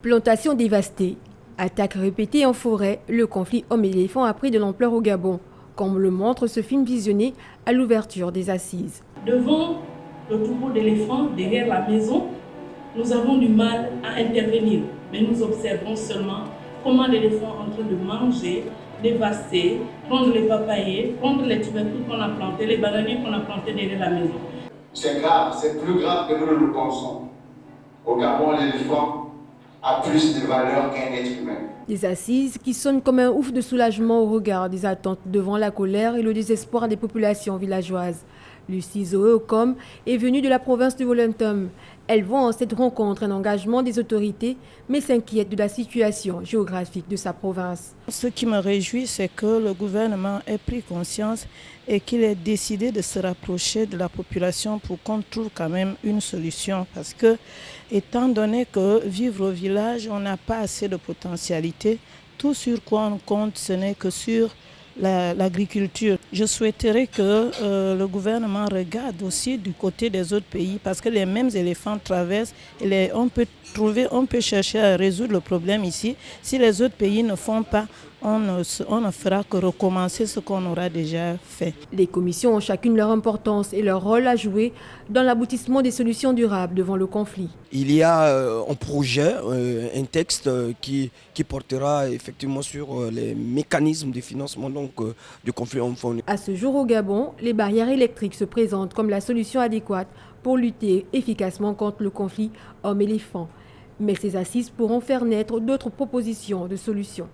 Plantations dévastées, attaques répétées en forêt, le conflit homme-éléphant a pris de l'ampleur au Gabon, comme le montre ce film visionné à l'ouverture des assises. Devant le troupeau d'éléphants derrière la maison, nous avons du mal à intervenir, mais nous observons seulement comment l'éléphant est en train de manger, dévaster, prendre les papayers, prendre les tubercules qu'on a plantés, les bananiers qu'on a plantés derrière la maison. C'est grave, c'est plus grave que nous ne le pensons. Au Gabon, l'éléphant a plus de valeur qu'un être humain. Des assises qui sonnent comme un ouf de soulagement au regard des attentes devant la colère et le désespoir des populations villageoises. Lucie Zoé Ocom est venue de la province de Wollentum. Elle voit en cette rencontre un engagement des autorités, mais s'inquiète de la situation géographique de sa province. Ce qui me réjouit, c'est que le gouvernement ait pris conscience et qu'il ait décidé de se rapprocher de la population pour qu'on trouve quand même une solution. Parce que, étant donné que vivre au village, on n'a pas assez de potentialité, tout sur quoi on compte, ce n'est que sur l'agriculture. Je souhaiterais que le gouvernement regarde aussi du côté des autres pays parce que les mêmes éléphants traversent et on peut chercher à résoudre le problème ici. Si les autres pays ne font pas, on ne fera que recommencer ce qu'on aura déjà fait. Les commissions ont chacune leur importance et leur rôle à jouer dans l'aboutissement des solutions durables devant le conflit. Il y a un projet, un texte qui portera effectivement sur les mécanismes de financement du conflit homme-femme. À ce jour au Gabon, les barrières électriques se présentent comme la solution adéquate pour lutter efficacement contre le conflit homme-éléphant. Mais ces assises pourront faire naître d'autres propositions de solutions.